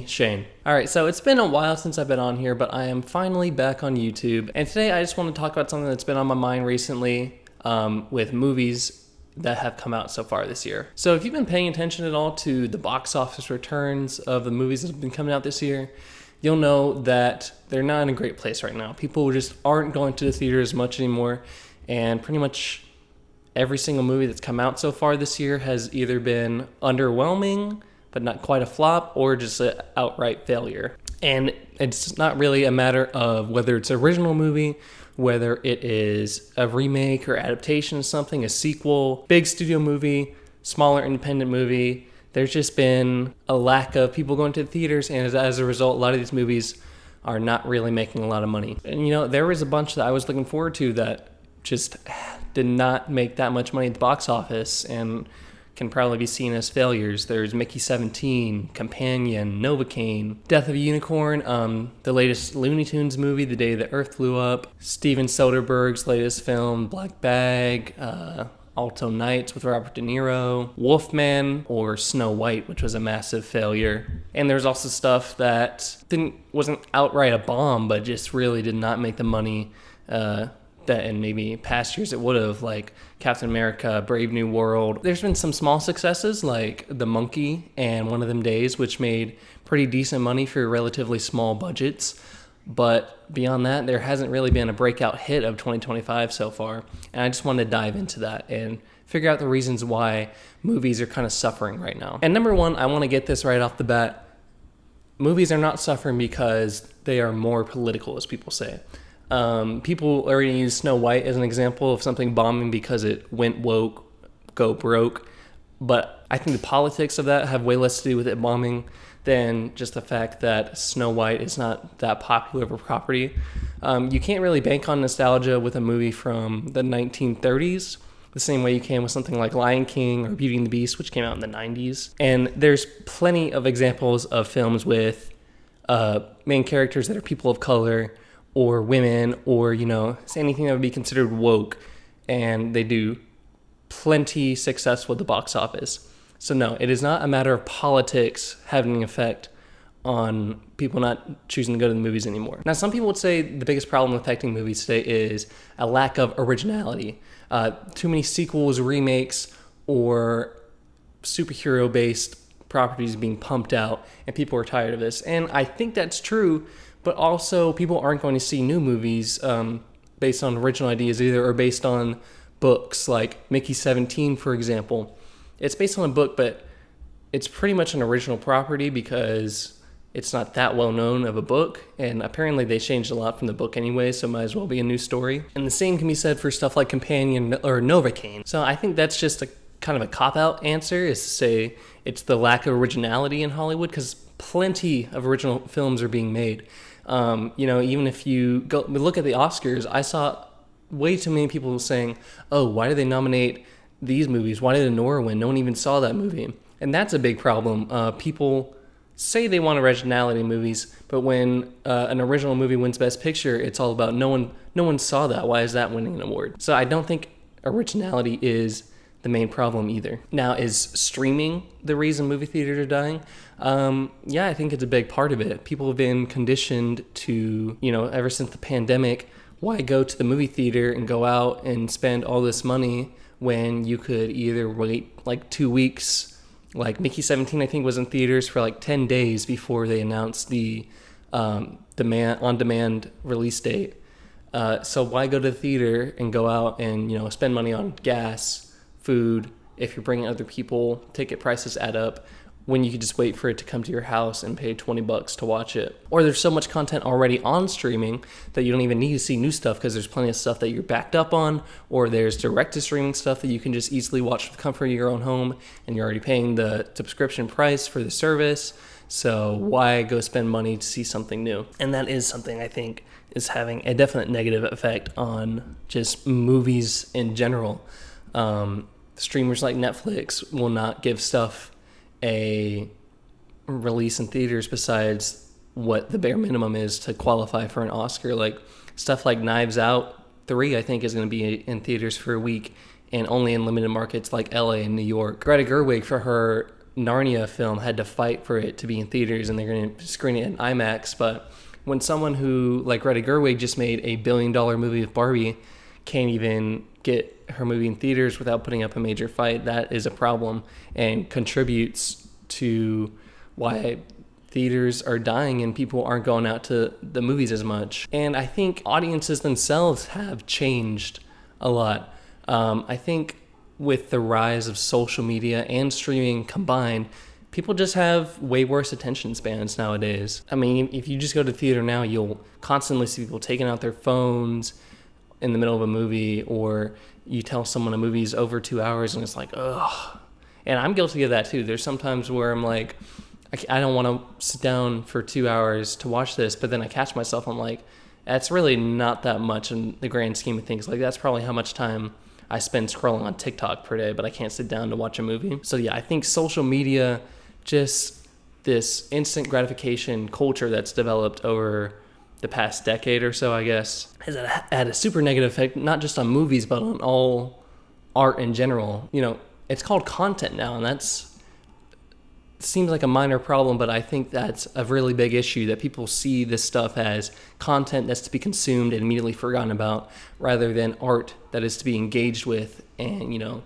Shane. Alright, so it's been a while since I've been on here, but I am finally back on YouTube. And today I just want to talk about something that's been on my mind recently with movies that have come out so far this year. So if you've been paying attention at all to the box office returns of the movies that have been coming out this year, you'll know that they're not in a great place right now. People just aren't going to the theater as much anymore, and pretty much every single movie that's come out so far this year has either been underwhelming, but not quite a flop, or just an outright failure. And it's not really a matter of whether it's an original movie, whether it is a remake or adaptation of something, a sequel, big studio movie, smaller independent movie. There's just been a lack of people going to the theaters, and as a result, a lot of these movies are not really making a lot of money. And there was a bunch that I was looking forward to that just did not make that much money at the box office, and can probably be seen as failures. There's Mickey 17, Companion, Novocaine, Death of a Unicorn, the latest Looney Tunes movie, The Day the Earth Flew Up, Steven Soderbergh's latest film, Black Bag, Alto Nights with Robert De Niro, Wolfman, or Snow White, which was a massive failure. And there's also stuff that wasn't outright a bomb, but just really did not make the money that in maybe past years it would have, like Captain America, Brave New World. There's been some small successes like The Monkey and One of Them Days, which made pretty decent money for relatively small budgets. But beyond that, there hasn't really been a breakout hit of 2025 so far. And I just wanted to dive into that and figure out the reasons why movies are kind of suffering right now. And number one, I want to get this right off the bat. Movies are not suffering because they are more political, as people say. People already use Snow White as an example of something bombing because it went woke, go broke. But I think the politics of that have way less to do with it bombing than just the fact that Snow White is not that popular of a property. You can't really bank on nostalgia with a movie from the 1930s, the same way you can with something like Lion King or Beauty and the Beast, which came out in the 90s. And there's plenty of examples of films with main characters that are people of color, or women, or anything that would be considered woke, and they do plenty successful at the box office. So no, it is not a matter of politics having an effect on people not choosing to go to the movies anymore. Now, some people would say the biggest problem affecting movies today is a lack of originality. Too many sequels, remakes, or superhero-based properties being pumped out, and people are tired of this. And I think that's true, but also people aren't going to see new movies based on original ideas either, or based on books like Mickey 17, for example. It's based on a book, but it's pretty much an original property because it's not that well known of a book, and apparently they changed a lot from the book anyway, so it might as well be a new story. And the same can be said for stuff like Companion or Novocaine. So I think that's just a kind of a cop-out answer, is to say it's the lack of originality in Hollywood, because plenty of original films are being made. Even if you go look at the Oscars, I saw way too many people saying, oh, why did they nominate these movies? Why did Nora win? No one even saw that movie. And that's a big problem. People say they want originality in movies, but when an original movie wins Best Picture, it's all about no one saw that. Why is that winning an award? So I don't think originality is the main problem either. Now, is streaming the reason movie theaters are dying? Yeah, I think it's a big part of it. People have been conditioned to, ever since the pandemic, why go to the movie theater and go out and spend all this money when you could either wait like 2 weeks, like Mickey 17, I think, was in theaters for like 10 days before they announced the on-demand release date. So why go to the theater and go out and, spend money on gas, food, if you're bringing other people, ticket prices add up, when you could just wait for it to come to your house and pay $20 to watch it. Or there's so much content already on streaming that you don't even need to see new stuff, because there's plenty of stuff that you're backed up on, or there's direct-to-streaming stuff that you can just easily watch from the comfort of your own home, and you're already paying the subscription price for the service, so why go spend money to see something new? And that is something I think is having a definite negative effect on just movies in general. Streamers like Netflix will not give stuff a release in theaters besides what the bare minimum is to qualify for an Oscar. Like stuff like Knives Out 3, I think, is going to be in theaters for a week, and only in limited markets like LA and New York. Greta Gerwig, for her Narnia film had to fight for it to be in theaters, and they're going to screen it in IMAX. But when someone who, like Greta Gerwig, just made a $1 billion movie with Barbie, can't even get her movie in theaters without putting up a major fight, that is a problem and contributes to why theaters are dying and people aren't going out to the movies as much. And I think audiences themselves have changed a lot. I think with the rise of social media and streaming combined, people just have way worse attention spans nowadays. I mean, if you just go to the theater now, you'll constantly see people taking out their phones in the middle of a movie, or you tell someone a movie's over 2 hours and it's like, ugh. And I'm guilty of that too. There's sometimes where I'm like, I don't want to sit down for 2 hours to watch this, but then I catch myself, I'm like, that's really not that much in the grand scheme of things. Like, that's probably how much time I spend scrolling on TikTok per day, but I can't sit down to watch a movie. So yeah, I think social media, just this instant gratification culture that's developed over the past decade or so, I guess, has had a super negative effect, not just on movies, but on all art in general. You know, it's called content now, and that's seems like a minor problem, but I think that's a really big issue, that people see this stuff as content that's to be consumed and immediately forgotten about, rather than art that is to be engaged with and, you know,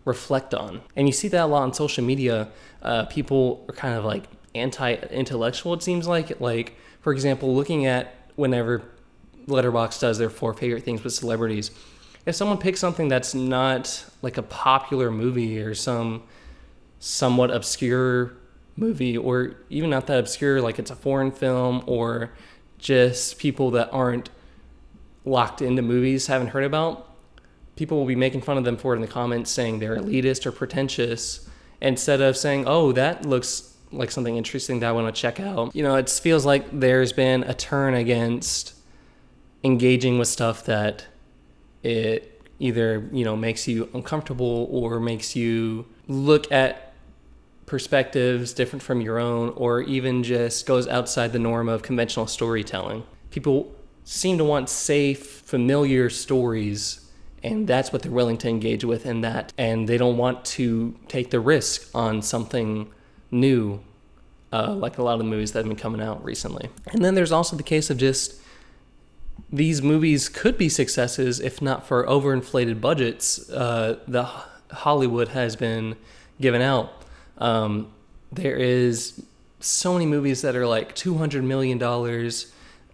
reflect on. And you see that a lot on social media. People are kind of like anti-intellectual, it seems like. Like, for example, looking at whenever Letterboxd does their 4 favorite things with celebrities, if someone picks something that's not like a popular movie or some somewhat obscure movie, or even not that obscure, like it's a foreign film, or just people that aren't locked into movies haven't heard about, people will be making fun of them for it in the comments, saying they're elitist or pretentious, instead of saying, oh, that looks like something interesting that I want to check out. You know, it feels like there's been a turn against engaging with stuff that it either, you know, makes you uncomfortable or makes you look at perspectives different from your own, or even just goes outside the norm of conventional storytelling. People seem to want safe, familiar stories, and that's what they're willing to engage with in that, and they don't want to take the risk on something new, like a lot of the movies that have been coming out recently. And then there's also the case of just these movies could be successes if not for overinflated budgets the Hollywood has been given out. There is so many movies that are like $200 million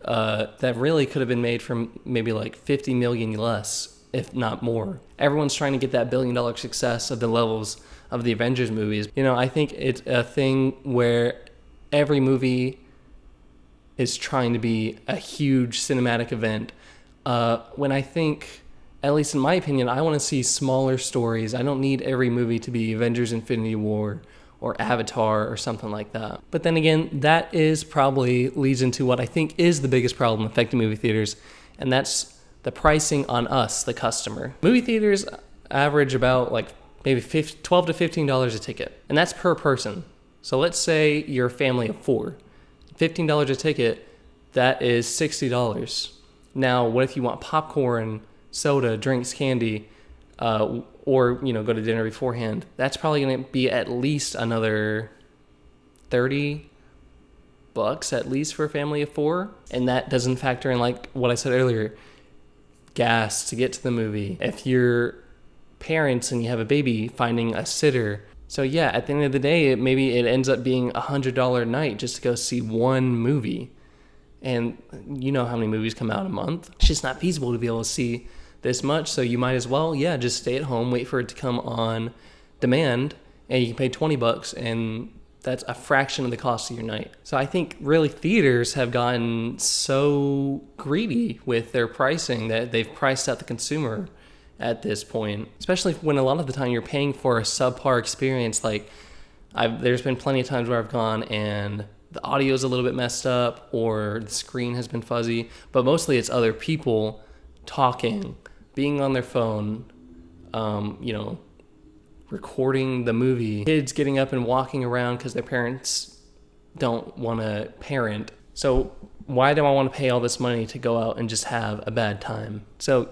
that really could have been made from maybe like 50 million less, if not more. Everyone's trying to get that $1 billion success of the levels of the Avengers movies. You know, I think it's a thing where every movie is trying to be a huge cinematic event. When I think, at least in my opinion, I want to see smaller stories. I don't need every movie to be Avengers Infinity War or Avatar or something like that. But then again, that is probably leads into what I think is the biggest problem affecting movie theaters, and that's the pricing on us, the customer. Movie theaters average about like maybe $12 to $15 a ticket, and that's per person. So let's say you're a family of 4. $15 a ticket, that is $60. Now, what if you want popcorn, soda, drinks, candy, or, you know, go to dinner beforehand? That's probably going to be at least another $30 at least for a family of 4. And that doesn't factor in, like what I said earlier, gas to get to the movie. If you're parents and you have a baby, finding a sitter. So yeah, at the end of the day, maybe it ends up being $100 a night just to go see one movie. And you know how many movies come out a month. It's just not feasible to be able to see this much, so you might as well, just stay at home, wait for it to come on demand, and you can pay $20, and that's a fraction of the cost of your night. So I think really theaters have gotten so greedy with their pricing that they've priced out the consumer at this point, especially when a lot of the time you're paying for a subpar experience. Like, there's been plenty of times where I've gone and the audio's a little bit messed up or the screen has been fuzzy, but mostly it's other people talking, being on their phone, recording the movie, kids getting up and walking around because their parents don't want to parent. So why do I want to pay all this money to go out and just have a bad time? So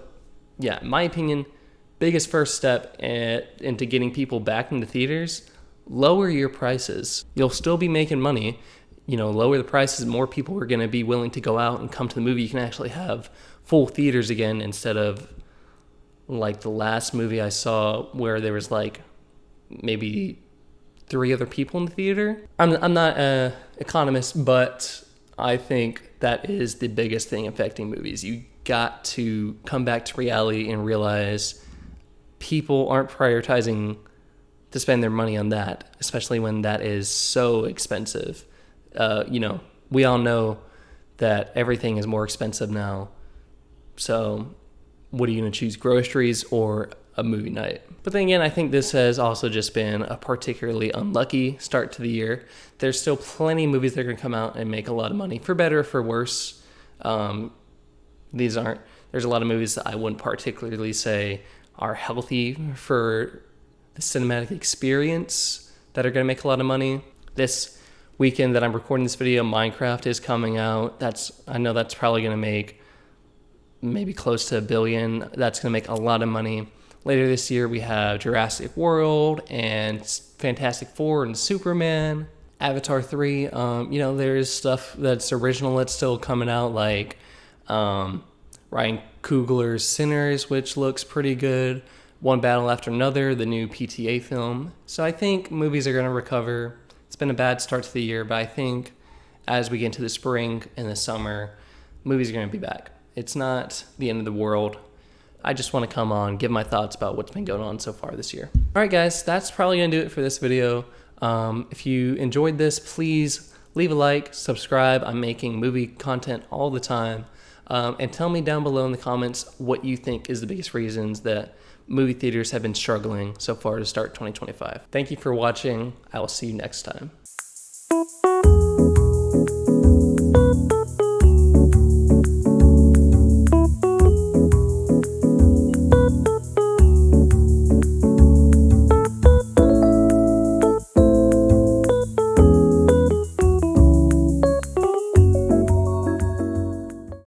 yeah, in my opinion, biggest first step into getting people back into theaters, lower your prices. You'll still be making money. Lower the prices, more people are going to be willing to go out and come to the movie. You can actually have full theaters again instead of like the last movie I saw where there was like maybe 3 other people in the theater. I'm not an economist, but I think that is the biggest thing affecting movies. You got to come back to reality and realize people aren't prioritizing to spend their money on that, especially when that is so expensive. We all know that everything is more expensive now. So what are you going to choose, groceries or a movie night? But then again, I think this has also just been a particularly unlucky start to the year. There's still plenty of movies that are going to come out and make a lot of money, for better or for worse. There's a lot of movies that I wouldn't particularly say are healthy for the cinematic experience that are going to make a lot of money. This weekend that I'm recording this video, Minecraft is coming out. I know that's probably going to make maybe close to $1 billion. That's going to make a lot of money. Later this year, we have Jurassic World and Fantastic Four and Superman, Avatar 3. There's stuff that's original that's still coming out, like Ryan Coogler's Sinners, which looks pretty good. One Battle After Another, the new PTA film. So I think movies are going to recover. It's been a bad start to the year, but I think as we get into the spring and the summer, movies are going to be back. It's not the end of the world. I just want to come on, give my thoughts about what's been going on so far this year. All right, guys, that's probably going to do it for this video. If you enjoyed this, please leave a like, subscribe. I'm making movie content all the time. And tell me down below in the comments what you think is the biggest reasons that movie theaters have been struggling so far to start 2025. Thank you for watching. I will see you next time.